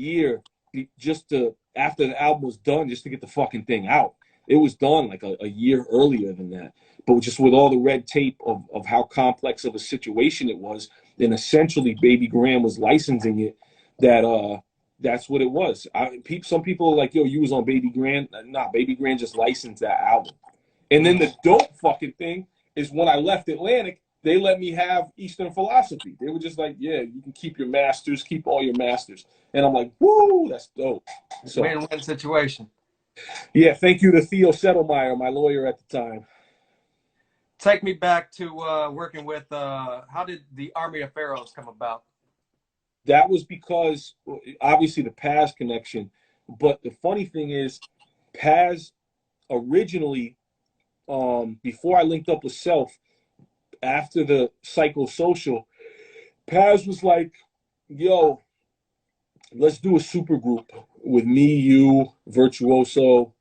year just to after the album was done, just to get the fucking thing out. It was done like a year earlier than that. But just with all the red tape of how complex of a situation it was, and essentially Baby Graham was licensing it, that's what it was. Some people are like, yo, you was on Baby Graham. Nah, Baby Graham just licensed that album. And then the dope fucking thing is when I left Atlantic, they let me have Eastern Philosophy. They were just like, yeah, you can keep your masters, keep all your masters. And I'm like, woo, that's dope. So Win-win situation. yeah, thank you to Theo Settlemeyer, my lawyer at the time. Take me back to working with, how did the Army of Pharaohs come about? That was because, obviously, the Paz connection. But the funny thing is, Paz originally, before I linked up with Self, after the psychosocial, Paz was like, yo, let's do a super group with me, you, Virtuoso,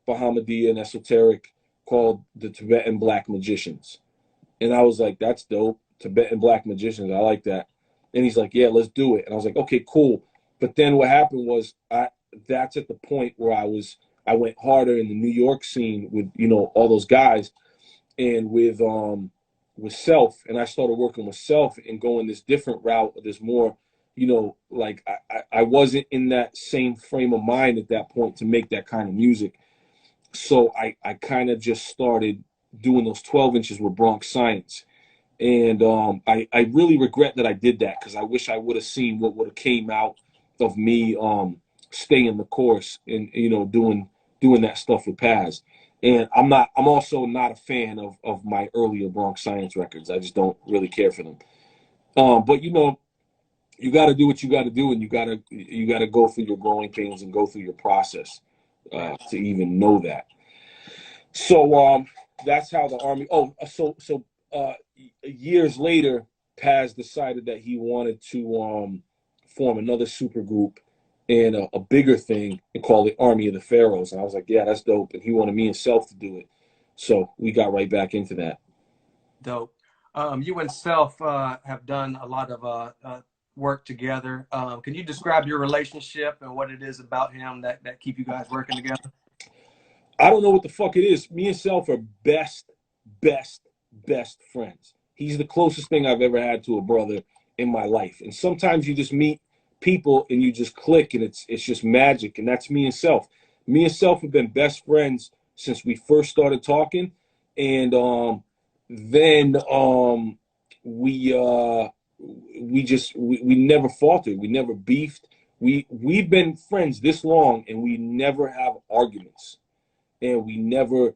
Bahamadia, and Esoteric called the Tibetan Black Magicians. And I was like, that's dope. Tibetan Black Magicians. I like that. And he's like, yeah, let's do it. And I was like, okay, cool. But then what happened was that's at the point where I went harder in the New York scene with, all those guys and with Self. And I started working with Self and going this different route. There's more, like I wasn't in that same frame of mind at that point to make that kind of music. So I kind of just started doing those 12 inches with Bronx Science. And I really regret that I did that because I wish I would have seen what would have came out of me staying the course and doing that stuff with Paz. And I'm also not a fan of my earlier Bronx Science records. I just don't really care for them. But you got to do what you got to do, and you got to go through your growing pains and go through your process to even know that. So that's how the Army. Oh, years later, Paz decided that he wanted to form another super group and a bigger thing and call it Army of the Pharaohs. And I was like, yeah, that's dope. And he wanted me and Self to do it. So we got right back into that. Dope. You and Self have done a lot of work together. Can you describe your relationship and what it is about him that keep you guys working together? I don't know what the fuck it is. Me and Self are best friends. He's the closest thing I've ever had to a brother in my life. And sometimes you just meet people and you just click and it's just magic. And that's me and Self. Me and Self have been best friends since we first started talking. And then we never faltered. We never beefed. We've been friends this long and we never have arguments. And we never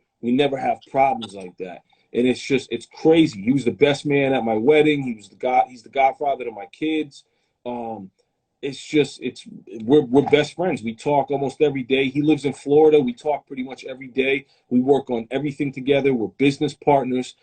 have problems like that. And it's crazy. He was the best man at my wedding. He's the godfather to my kids. We're best friends. We talk almost every day. He lives in Florida. We talk pretty much every day. We work on everything together. We're business partners.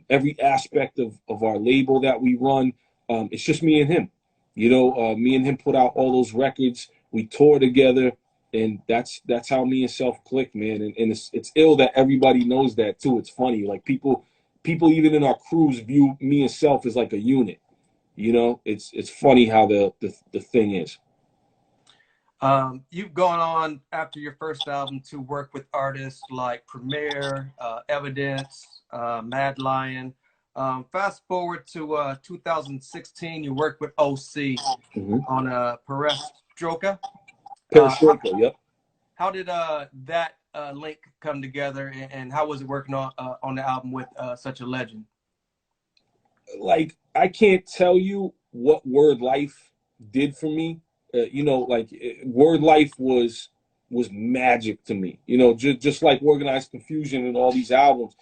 Every aspect of our label that we run, it's just me and him. Me and him put out all those records. We tour together. And that's how me and Self click, man. And it's ill that everybody knows that too. It's funny, like people even in our crews view me and Self as like a unit. It's funny how the thing is. You've gone on after your first album to work with artists like Premier, Evidence, Mad Lion. Fast forward to 2016, you worked with OC on Perestroika. Perestroika, yep. How did that link come together, and how was it working on the album with such a legend? Like, I can't tell you what Word Life did for me. Word Life was magic to me. Just like Organized Confusion and all these albums.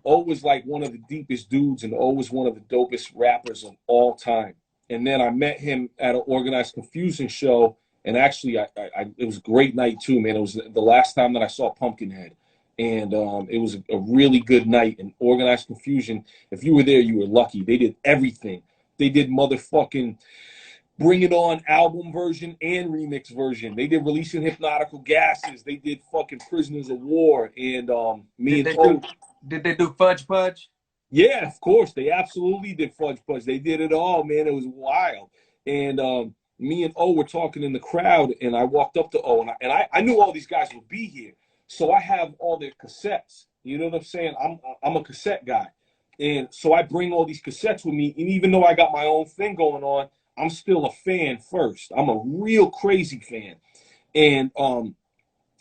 Always like one of the deepest dudes and always one of the dopest rappers of all time. And then I met him at an Organized Confusion show. And actually, it was a great night too, man. It was the last time that I saw Pumpkinhead, and it was a really good night. And Organized Confusion, if you were there, you were lucky. They did everything. They did motherfucking Bring It On album version and remix version. They did Releasing Hypnotical Gases. They did fucking Prisoners of War. And did they do Fudge Pudge? Yeah, of course. They absolutely did Fudge Pudge. They did it all, man. It was wild. And me and O were talking in the crowd, and I walked up to O, and I knew all these guys would be here, so I have all their cassettes. You know what I'm saying? I'm a cassette guy, and so I bring all these cassettes with me, and even though I got my own thing going on, I'm still a fan first. I'm a real crazy fan, and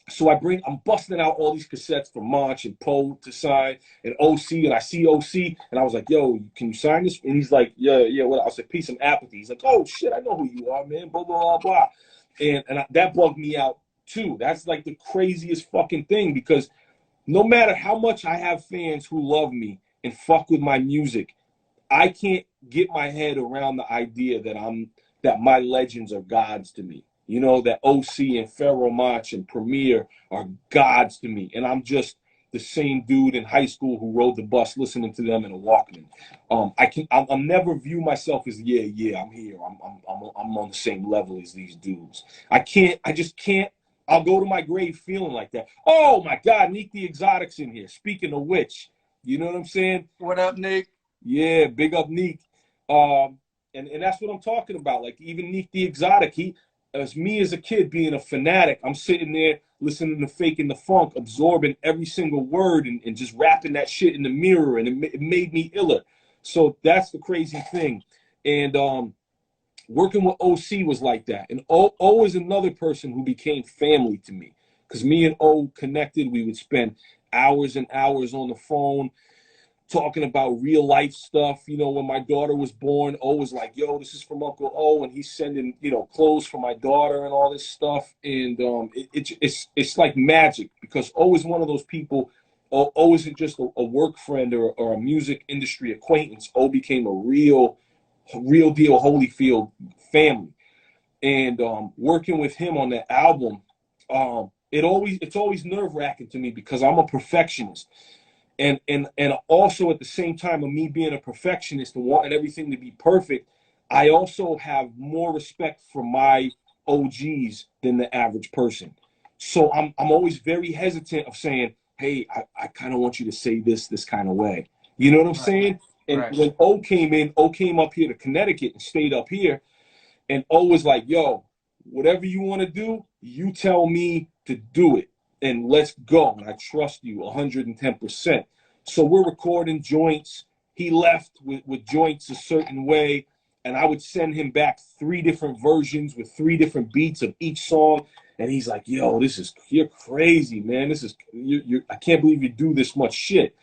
so I'm busting out all these cassettes for March and Poe to sign and OC, and I see OC, and I was like, yo, can you sign this? And he's like, yeah, yeah. What? I was like, peace and apathy. He's like, oh shit, I know who you are, man. Blah blah blah blah. That bugged me out too. That's like the craziest fucking thing, because no matter how much I have fans who love me and fuck with my music, I can't get my head around the idea that my legends are gods to me. You know, that OC and Pharoah Monch and Premier are gods to me. And I'm just the same dude in high school who rode the bus listening to them in a Walkman. I'll never view myself as, yeah, I'm here. I'm on the same level as these dudes. I just can't. I'll go to my grave feeling like that. Oh my God, Neek the Exotic's in here. Speaking of which, you know what I'm saying? What up, Nick? Yeah, big up Neek. And that's what I'm talking about. Like, even Neek the Exotic, as me as a kid being a fanatic, I'm sitting there listening to Faking the Funk, absorbing every single word and just rapping that shit in the mirror, and it made me iller. So that's the crazy thing. And working with OC was like that. And O is another person who became family to me, because me and O connected. We would spend hours and hours on the phone talking about real life stuff. You know, when my daughter was born, O was like, yo, this is from Uncle O, and he's sending, clothes for my daughter and all this stuff. And it's like magic, because O is one of those people. O isn't just a work friend or a music industry acquaintance. O became a real deal Holyfield family. And working with him on that album, it's always nerve-wracking to me, because I'm a perfectionist. And also, at the same time of me being a perfectionist and wanting everything to be perfect, I also have more respect for my OGs than the average person. So I'm always very hesitant of saying, hey, I kind of want you to say this kind of way. You know what I'm saying? And Right. when O came up here to Connecticut and stayed up here, and O was like, yo, whatever you want to do, you tell me to do it, and let's go. And I trust you 110%. So we're recording joints. He left with joints a certain way, and I would send him back 3 different versions with 3 different beats of each song. And he's like, yo, you're crazy, man. I can't believe you do this much shit.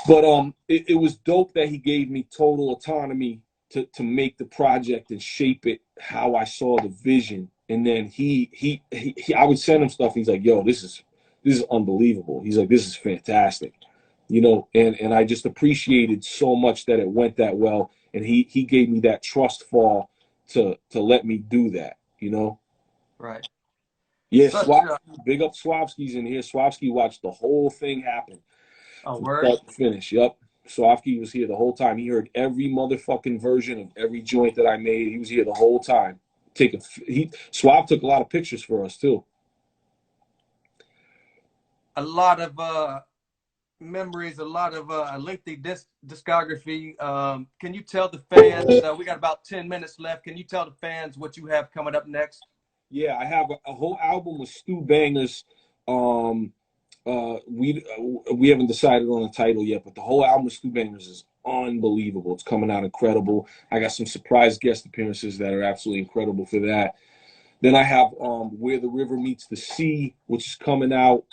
But it was dope that he gave me total autonomy to make the project and shape it how I saw the vision. And then he I would send him stuff. He's like, yo, this is unbelievable. He's like, this is fantastic. And I just appreciated so much that it went that well. And he gave me that trust fall to let me do that. Right. Yeah, Such big up Swavsky's in here. Swavsky watched the whole thing happen a from word. start to finish. Yep. Swavsky was here the whole time. He heard every motherfucking version of every joint that I made. He was here the whole time. Swav took a lot of pictures for us too. A lot of memories, a lot of a lengthy discography. Can you tell the fans, we got about 10 minutes left, can you tell the fans what you have coming up next? Yeah, I have a whole album with Stu Bangers. We haven't decided on a title yet, but the whole album of Stu Bangers is unbelievable. It's coming out incredible. I got some surprise guest appearances that are absolutely incredible for that. Then I have Where the River Meets the Sea, which is coming out.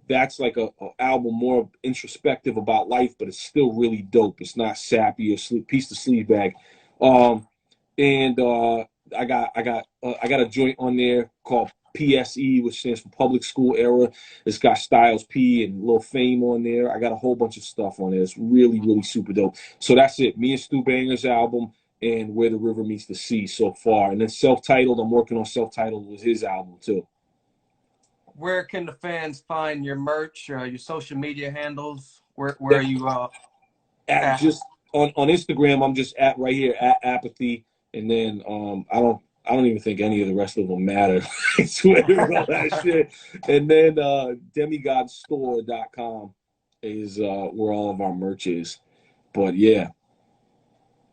That's like a album more introspective about life, but it's still really dope. It's not sappy or piece of sleeve bag. And I got a joint on there called PSE, which stands for Public School Era. It's got Styles P and Lil Fame on there. I got a whole bunch of stuff on there. It's really, really super dope. So that's it. Me and Stu Banger's album and Where the River Meets the Sea so far. And then self-titled, I'm working on self-titled with his album too. Where can the fans find your merch, your social media handles? Where are you at? Just on Instagram, I'm just at right here at Apathy. And then I don't even think any of the rest of them matter. Twitter and all that shit. And then demigodstore.com is where all of our merch is. But yeah.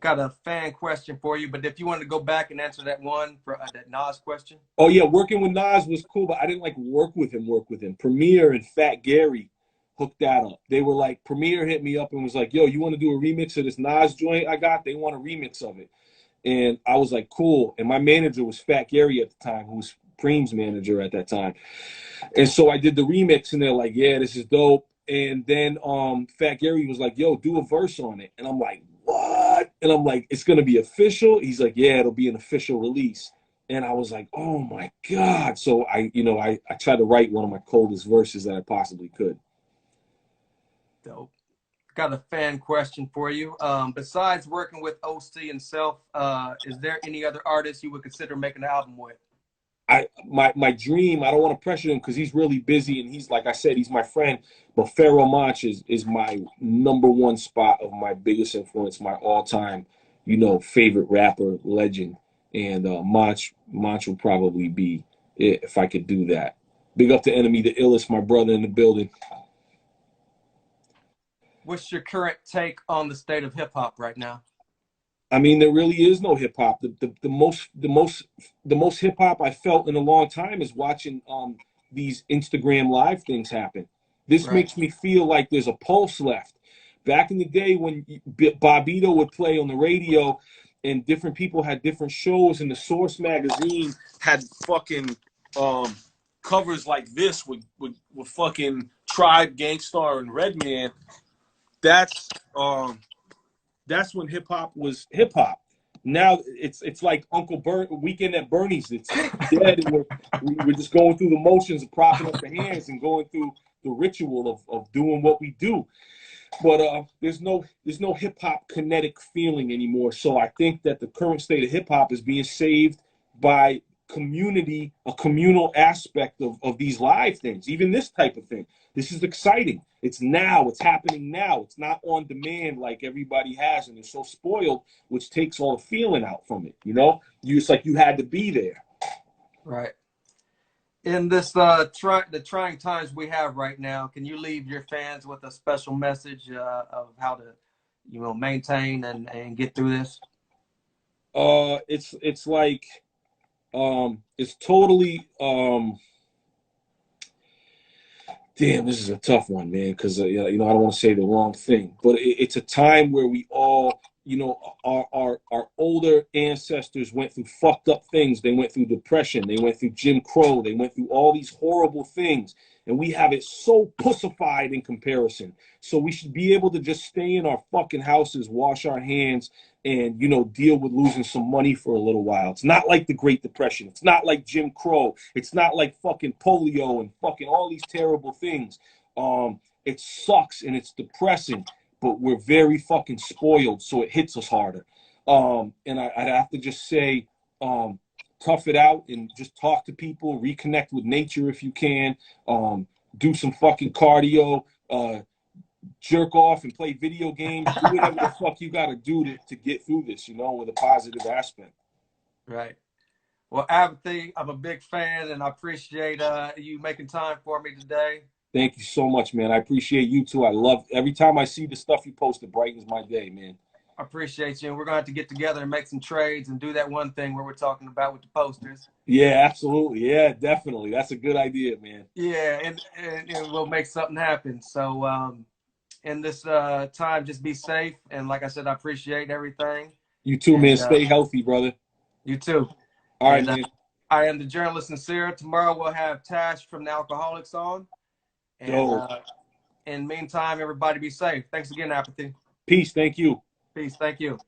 Got a fan question for you, but if you wanted to go back and answer that one for that Nas question. Oh yeah, working with Nas was cool, but I didn't like work with him. Work with him. Premier and Fat Gary hooked that up. They were like, Premier hit me up and was like, "Yo, you want to do a remix of this Nas joint I got? They want a remix of it." And I was like, "Cool." And my manager was Fat Gary at the time, who was Preem's manager at that time. And so I did the remix, and they're like, "Yeah, this is dope." And then Fat Gary was like, "Yo, do a verse on it." And I'm like, "What?" And I'm like, "It's gonna be official?" He's like, "Yeah, it'll be an official release." And I was like, "Oh my God." So I tried to write one of my coldest verses that I possibly could. Dope. Got a fan question for you. Besides working with OC and Self, is there any other artists you would consider making an album with? My dream, I don't want to pressure him because he's really busy and he's, like I said, he's my friend. But Pharaoh Monch is my number one spot of my biggest influence, my all time, favorite rapper legend. And Monch will probably be it if I could do that. Big up to Enemy the Illest, my brother in the building. What's your current take on the state of hip hop right now? I mean, there really is no hip hop. The most hip hop I felt in a long time is watching these Instagram live things happen. This Right. makes me feel like there's a pulse left. Back in the day when Bobito would play on the radio, and different people had different shows, and the Source magazine had fucking um, covers like this with fucking Tribe, Gangstar, and Redman. That's that's when hip hop was hip hop. Now it's like Uncle Bert Weekend at Bernie's. It's dead, and we're just going through the motions of propping up the hands and going through the ritual of doing what we do. But there's no hip hop kinetic feeling anymore. So I think that the current state of hip hop is being saved by community, a communal aspect of these live things, even this type of thing. This is exciting. It's now, it's happening now. It's not on demand like everybody has, and they're so spoiled, which takes all the feeling out from it. It's like you had to be there. Right. In this the trying times we have right now, can you leave your fans with a special message of how to, maintain and get through this? It's like it's totally damn, this is a tough one, man, because I don't want to say the wrong thing, but it's a time where we all, our older ancestors went through fucked up things. They went through depression. They went through Jim Crow. They went through all these horrible things, and we have it so pussified in comparison. So we should be able to just stay in our fucking houses, wash our hands, and deal with losing some money for a little while. It's not like the Great Depression. It's not like Jim Crow. It's not like fucking polio and fucking all these terrible things. It sucks and it's depressing, but we're very fucking spoiled, so it hits us harder. And I'd have to just say, tough it out and just talk to people, reconnect with nature if you can, do some fucking cardio, jerk off and play video games, do whatever the fuck you got to do to get through this, with a positive aspect. Right. Well, Apathy, I'm a big fan, and I appreciate you making time for me today. Thank you so much, man. I appreciate you too. I love every time I see the stuff you post, it brightens my day, man. I appreciate you. And we're going to have to get together and make some trades and do that one thing where we're talking about with the posters. Yeah, absolutely. Yeah, definitely. That's a good idea, man. Yeah, and we'll make something happen. So in this time, just be safe. And like I said, I appreciate everything. You too, man. And Stay healthy, brother. you too. All right, And man. I am the journalist Sin-seer. Tomorrow we'll have Tash from the Alcoholics on. And in the meantime, everybody be safe. Thanks again, Apathy. Peace. Thank you. Peace. Thank you.